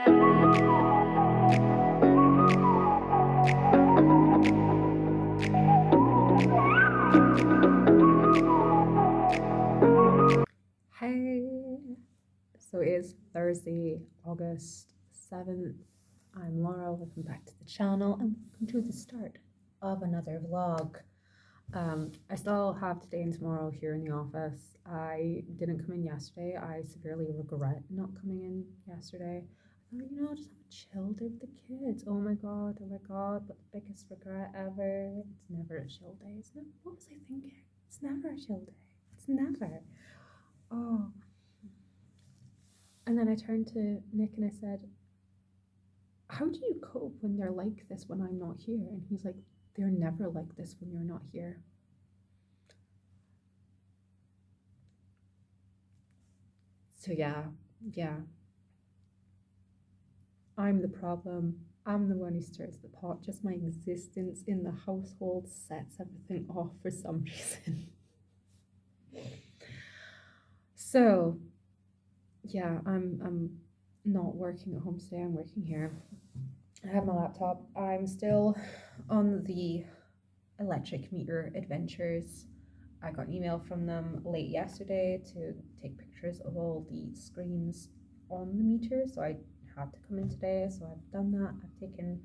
Hey, so it is Thursday, August 7th. I'm Laura, welcome back to the channel and welcome to the start of another vlog. I still have today and tomorrow here in the office. I didn't come in yesterday. I severely regret not coming in yesterday. I thought, I'll just have a chill day with the kids. Oh my god, but the biggest regret ever. It's never a chill day, isn't it? What was I thinking? It's never a chill day. It's never. Oh. And then I turned to Nick and I said, how do you cope when they're like this when I'm not here? And he's like, they're never like this when you're not here. So yeah. I'm the problem. I'm the one who stirs the pot. Just my existence in the household sets everything off for some reason. So yeah, I'm not working at home today. I'm working here. I have my laptop. I'm still on the electric meter adventures. I got an email from them late yesterday to take pictures of all the screens on the meter, so I had to come in today, so I've done that. I've taken,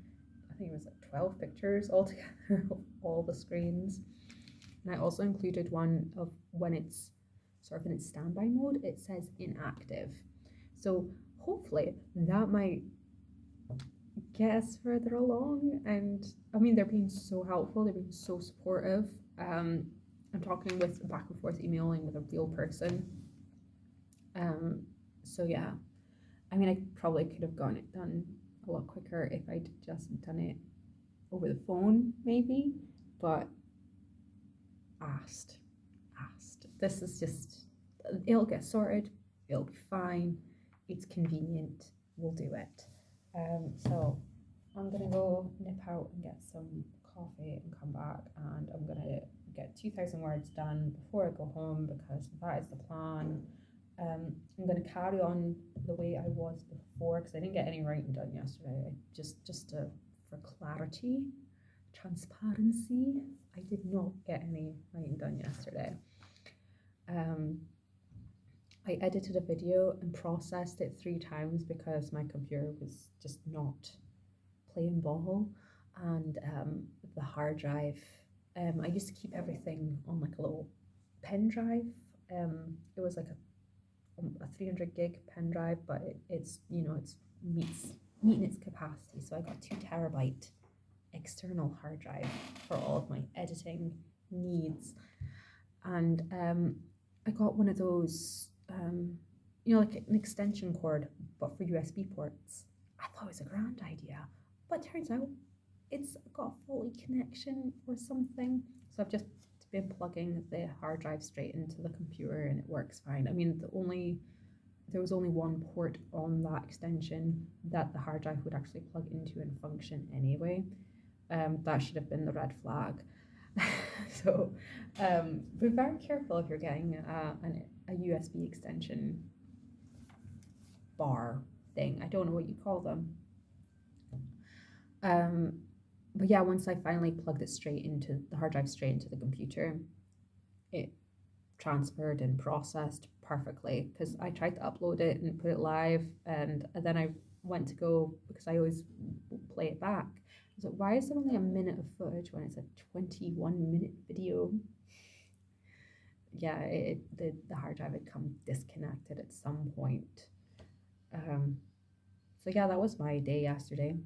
I think it was like 12 pictures altogether of all the screens, and I also included one of when it's sort of in its standby mode, it says inactive, so hopefully that might get us further along. And I mean, they're being so helpful, they're being so supportive. I'm talking with back and forth emailing with a real person. So yeah, I mean, I probably could have gotten it done a lot quicker if I'd just done it over the phone, maybe, but asked. This is just, it'll get sorted, it'll be fine, it's convenient, we'll do it. So I'm gonna go nip out and get some coffee and come back, and I'm gonna get 2,000 words done before I go home because that is the plan. I'm gonna carry on the way I was before because I didn't get any writing done yesterday. For clarity, transparency, I did not get any writing done yesterday. I edited a video and processed it 3 times because my computer was just not playing ball, and the hard drive, I used to keep everything on like a little pen drive. It was like a 300 gig pen drive, but it's meeting its capacity, so I got 2 terabyte external hard drive for all of my editing needs. And I got one of those like an extension cord but for USB ports. I thought it was a grand idea, but turns out it's got a faulty connection or something. So I've just been plugging the hard drive straight into the computer and it works fine. I mean, there was only one port on that extension that the hard drive would actually plug into and function anyway. That should have been the red flag. So be very careful if you're getting a USB extension bar thing. I don't know what you call them. But yeah, once I finally plugged it straight into the hard drive, straight into the computer, it transferred and processed perfectly, because I tried to upload it and put it live, and then I went to go, because I always play it back. I was like, why is there only a minute of footage when it's a 21-minute video? Yeah, the hard drive had come disconnected at some point. So yeah, that was my day yesterday.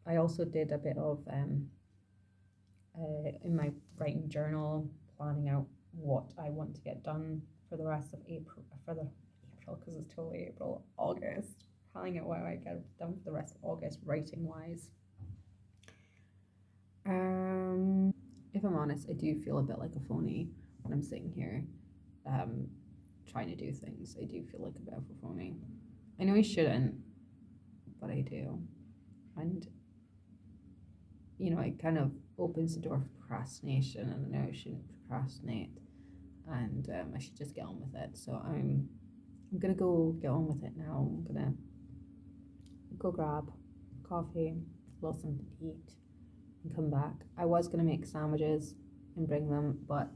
I also did a bit of in my writing journal, planning out what I want to get done for the rest of April, because it's totally April, August, planning out what I get done for the rest of August writing wise. If I'm honest, I do feel a bit like a phony when I'm sitting here trying to do things. I do feel like a bit of a phony. I know I shouldn't, but I do. And it kind of opens the door for procrastination, and I know I shouldn't procrastinate, and I should just get on with it. So I'm gonna go get on with it now. I'm gonna go grab coffee, a little something to eat, and come back. I was gonna make sandwiches and bring them, but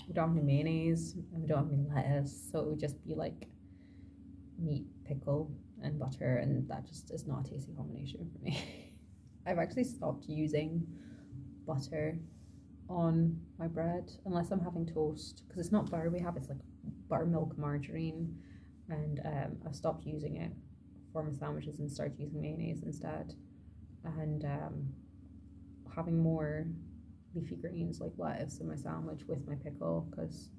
we don't have any mayonnaise and we don't have any lettuce, so it would just be like meat, pickle, and butter, and that just is not a tasty combination for me. I've actually stopped using butter on my bread unless I'm having toast, because it's not butter we have, it's like buttermilk margarine, and I've stopped using it for my sandwiches and started using mayonnaise instead, and having more leafy greens like lettuce in my sandwich with my pickle, because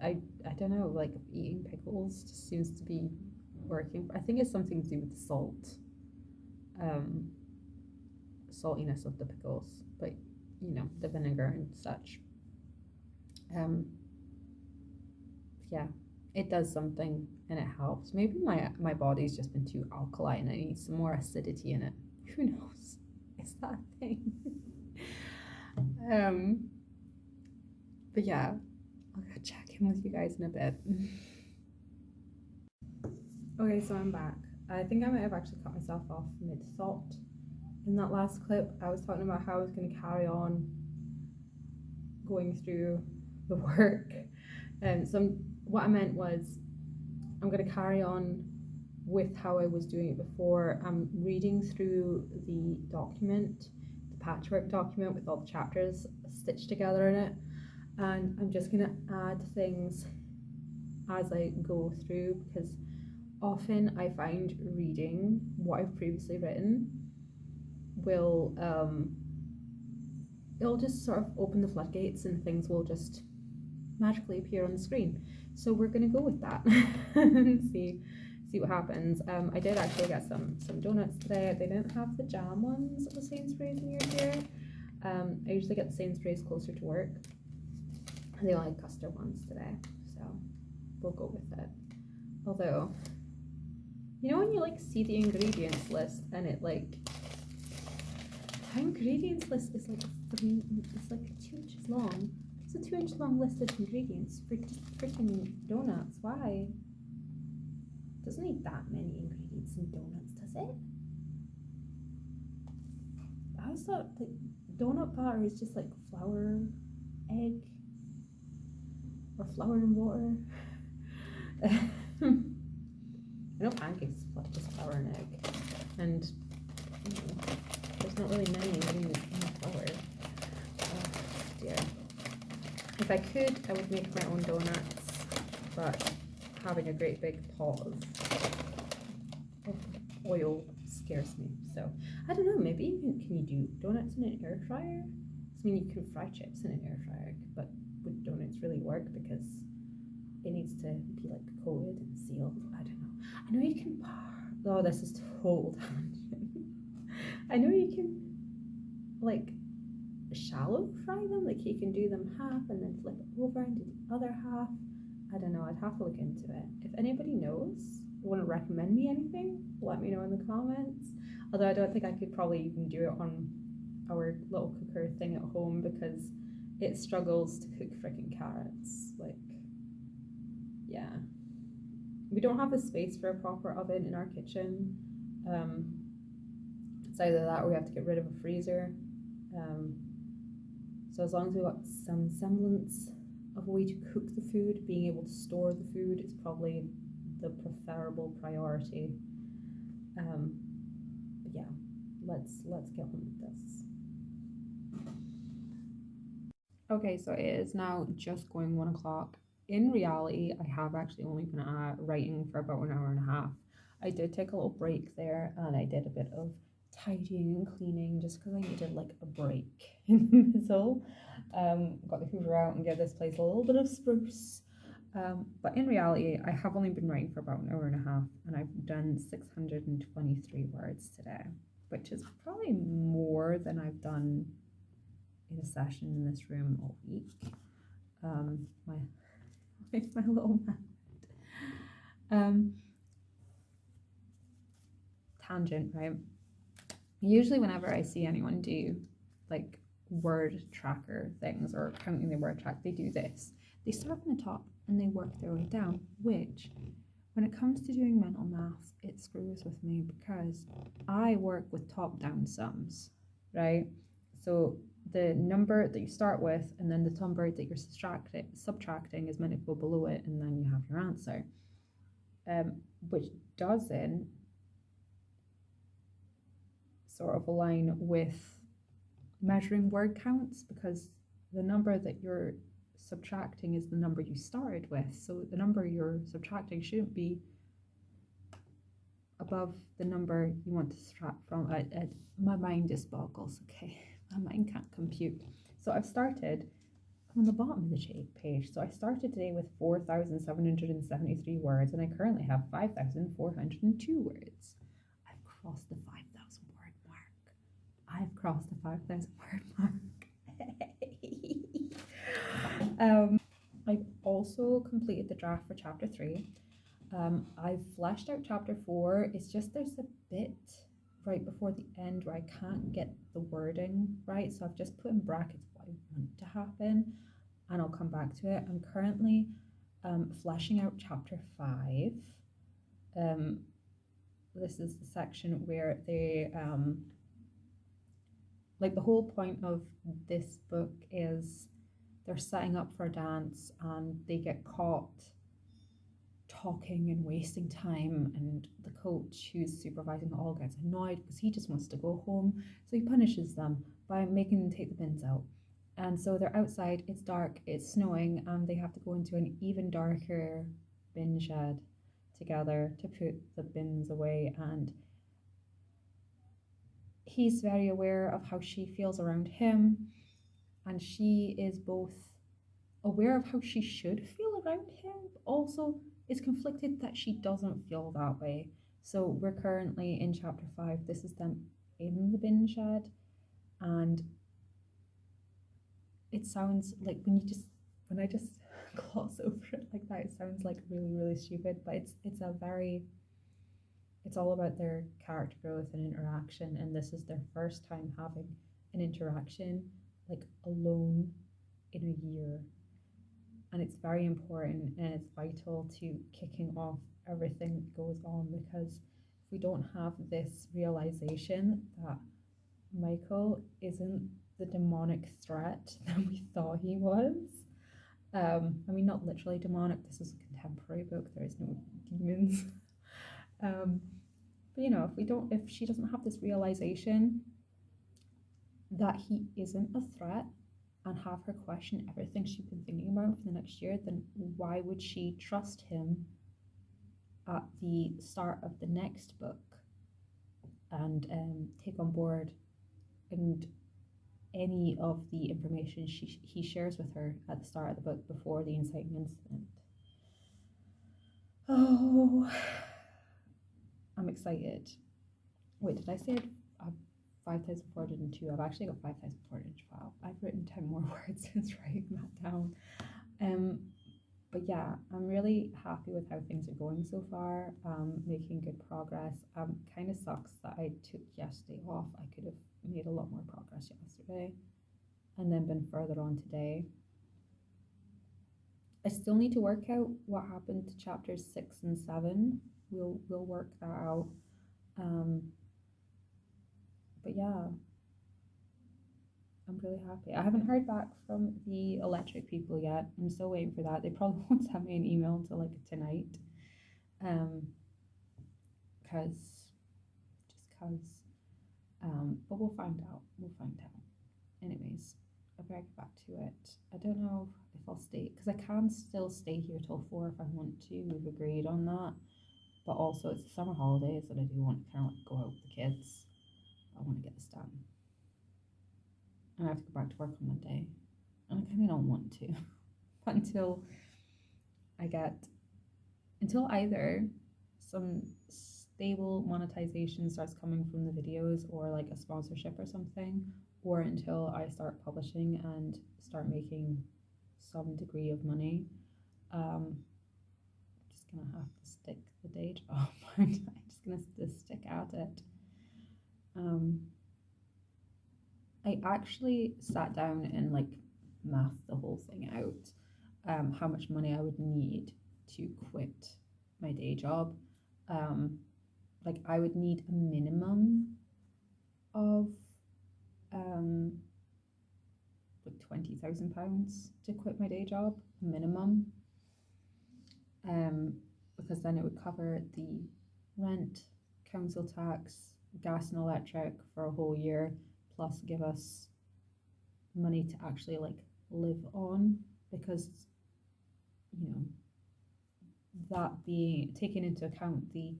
I don't know, like eating pickles just seems to be working. I think it's something to do with the saltiness of the pickles, but you know, the vinegar and such. Yeah, it does something and it helps. Maybe my body's just been too alkaline. I need some more acidity in it. Who knows? Is that a thing? But yeah, I'll go check in with you guys in a bit. Okay, so I'm back. I think I might have actually cut myself off mid-thought. In that last clip, I was talking about how I was going to carry on going through the work. What I meant was I'm going to carry on with how I was doing it before. I'm reading through the document, the patchwork document with all the chapters stitched together in it, and I'm just going to add things as I go through, because often I find reading what I've previously written will it'll just sort of open the floodgates and things will just magically appear on the screen. So we're gonna go with that and see what happens. I did actually get some donuts today. They didn't have the jam ones at the Sainsbury's near here. I usually get the Sainsbury's closer to work, and they only had custard ones today, so we'll go with it. Although, you know when you like see the ingredients list and it like, my ingredients list is like it's like 2 inches long. It's a 2-inch long list of ingredients for just freaking donuts. Why? It doesn't need that many ingredients in donuts, does it? I always thought like donut batter is just like flour, egg, or flour and water. I know pancakes is just flour and egg, and you know, there's not really many ingredients in flour. Oh dear. If I could, I would make my own donuts, but having a great big pot of oil scares me. So I don't know. Maybe even can you do donuts in an air fryer? I mean, you can fry chips in an air fryer, but would donuts really work? Because it needs to be like coated and sealed. I don't know. I know you can. Oh, this is total tangent. I know you can like shallow fry them. Like you can do them half and then flip it over and do the other half. I don't know. I'd have to look into it. If anybody knows, want to recommend me anything, let me know in the comments. Although I don't think I could probably even do it on our little cooker thing at home, because it struggles to cook freaking carrots. Like, yeah, we don't have the space for a proper oven in our kitchen. It's either that or we have to get rid of a freezer. So as long as we've got some semblance of a way to cook the food, being able to store the food is probably the preferable priority. But yeah, let's get on with this. Okay, so it is now just going 1 o'clock. In reality, I have actually only been writing for about an hour and a half. I did take a little break there, and I did a bit of tidying and cleaning just because I needed like a break in the middle. Got the Hoover out and give this place a little bit of spruce. But in reality, I have only been writing for about an hour and a half, and I've done 623 words today, which is probably more than I've done in a session in this room all week. My little man. Tangent, right? Usually whenever I see anyone do like word tracker things or counting their word track, they do this. They start from the top and they work their way down, which when it comes to doing mental maths, it screws with me because I work with top-down sums, right? So the number that you start with and then the number that you're subtracting is meant to go below it, and then you have your answer, which doesn't sort of align with measuring word counts, because the number that you're subtracting is the number you started with. So the number you're subtracting shouldn't be above the number you want to subtract from. My mind just boggles, okay? My mind can't compute. So I've started on the bottom of the page. So I started today with 4,773 words, and I currently have 5,402 words. I've crossed the 5,000 word mark. I've crossed the 5,000 word mark. I've also completed the draft for chapter 3. I've fleshed out chapter 4. It's just there's a bit right before the end where I can't get the wording right, so I've just put in brackets what I want to happen, and I'll come back to it. I'm currently fleshing out chapter 5. This is the section where they like, the whole point of this book is they're setting up for a dance and they get caught talking and wasting time, and the coach who's supervising it all gets annoyed because he just wants to go home, so he punishes them by making them take the bins out. And so they're outside, it's dark, it's snowing, and they have to go into an even darker bin shed together to put the bins away. And he's very aware of how she feels around him, and she is both aware of how she should feel around him, but also is conflicted that she doesn't feel that way. So we're currently in chapter 5. This is them in the bin shed, and it sounds like when I just gloss over it like that, it sounds like really, really stupid, but it's all about their character growth and interaction, and this is their first time having an interaction like alone in a year. And it's very important, and it's vital to kicking off everything that goes on, because if we don't have this realization that Michael isn't the demonic threat that we thought he was, I mean, not literally demonic, this is a contemporary book, there is no demons, but you know, if she doesn't have this realization that he isn't a threat, and have her question everything she's been thinking about for the next year, then why would she trust him at the start of the next book and take on board and any of the information he shares with her at the start of the book before the inciting incident? Oh, I'm excited. Wait, did I say I've 5,402? I've actually got 5,412. I've written 10 more words since writing that down. But yeah, I'm really happy with how things are going so far. Making good progress. Kind of sucks that I took yesterday off. I could have made a lot more progress yesterday and then been further on today. I still need to work out what happened to chapters 6 and 7. We'll work that out. But yeah, I'm really happy. I haven't heard back from the electric people yet. I'm still waiting for that. They probably won't send me an email until like tonight. But we'll find out. Anyways, I better get back to it. I don't know if I'll stay, because I can still stay here till 4 if I want to. We've agreed on that. But also it's the summer holidays and I do want to kind of like go out with the kids. I want to get this done. And I have to go back to work on Monday. And I kind of don't want to. But until either some stable monetization starts coming from the videos, or like a sponsorship or something, or until I start publishing and start making some degree of money, just gonna have to stick the day job. I'm just gonna stick at it. I actually sat down and like mathed the whole thing out, how much money I would need to quit my day job. Um, like I would need a minimum of um like £20,000 to quit my day job, minimum. Um, because then it would cover the rent, council tax, gas and electric for a whole year, plus give us money to actually like live on. Because you know that being taken into account the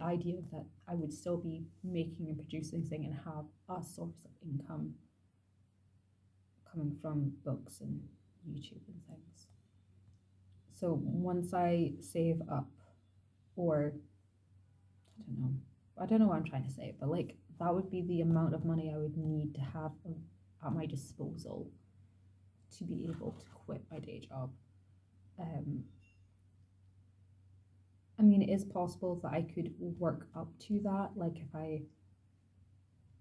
idea that I would still be making and producing thing and have a source of income coming from books and YouTube and things. So once I save up, or I don't know what I'm trying to say, but like that would be the amount of money I would need to have at my disposal to be able to quit my day job. Um, I mean, it is possible that I could work up to that. Like if I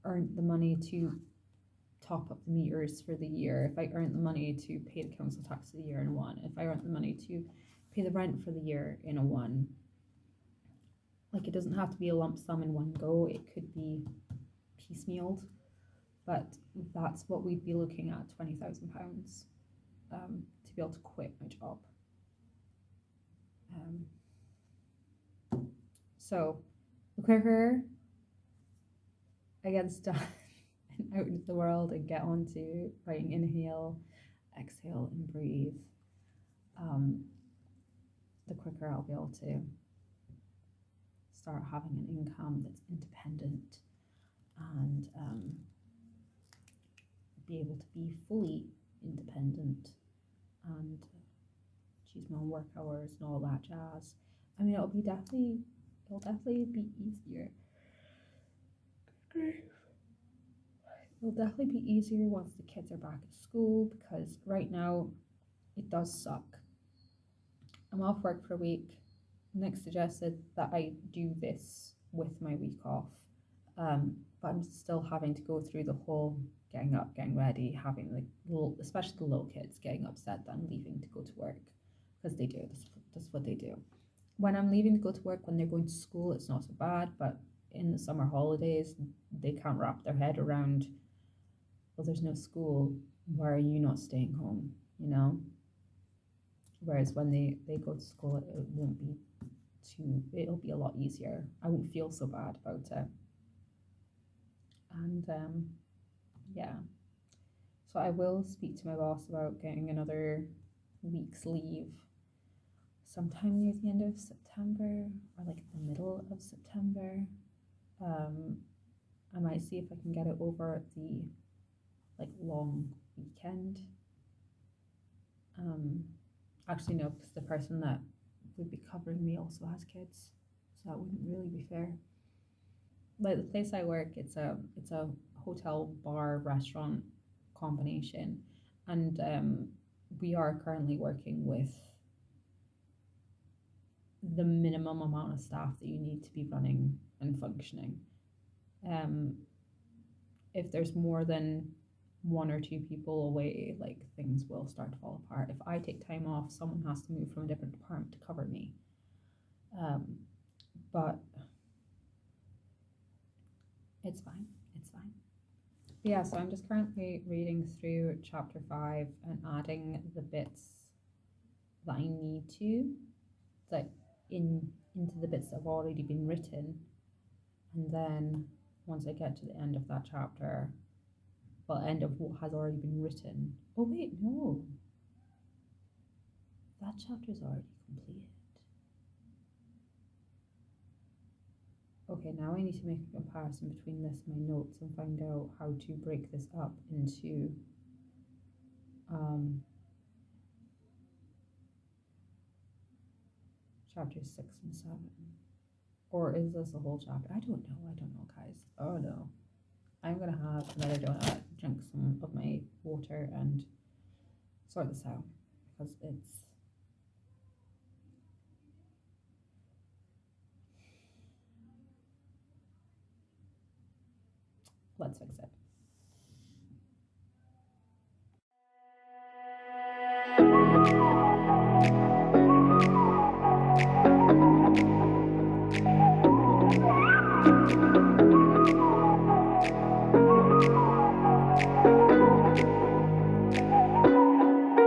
earned the money to top up the meters for the year, if I earned the money to pay the council tax for the year in one, if I earned the money to pay the rent for the year in a one, like it doesn't have to be a lump sum in one go, it could be piecemealed, but that's what we'd be looking at, £20,000 to be able to quit my job. So the quicker I get stuff out into the world and get on to writing inhale, exhale, and breathe, the quicker I'll be able to start having an income that's independent and be able to be fully independent and choose my own work hours and all that jazz. I mean, it'll definitely be easier. It'll definitely be easier once the kids are back at school, because right now it does suck. I'm off work for a week. Nick suggested that I do this with my week off, but I'm still having to go through the whole getting up, getting ready, having like especially the little kids getting upset that I'm leaving to go to work, because they do. That's what they do. When I'm leaving to go to work, when they're going to school, it's not so bad, but in the summer holidays, they can't wrap their head around, well, there's no school, why are you not staying home, you know? Whereas when they go to school, it won't be it'll be a lot easier. I won't feel so bad about it. And yeah, so I will speak to my boss about getting another week's leave sometime near the end of September or like the middle of September. I might see if I can get it over the like long weekend. Actually no, because the person that would be covering me also has kids, so that wouldn't really be fair. Like the place I work, it's a hotel bar restaurant combination, and we are currently working with the minimum amount of staff that you need to be running and functioning. If there's more than one or two people away, like things will start to fall apart. If I take time off, someone has to move from a different department to cover me. But it's fine. It's fine. But yeah, so I'm just currently reading through chapter 5 and adding the bits that I need to, like into the bits that have already been written. And then once I get to the end of that chapter, well, end of what has already been written. Oh wait, no. That chapter is already completed. Okay, now I need to make a comparison between this and my notes and find out how to break this up into chapters 6 and 7. Or is this a whole chapter? I don't know, guys. Oh no. I'm gonna have another donut, drink some of my water, and sort this out, because it's let's fix it.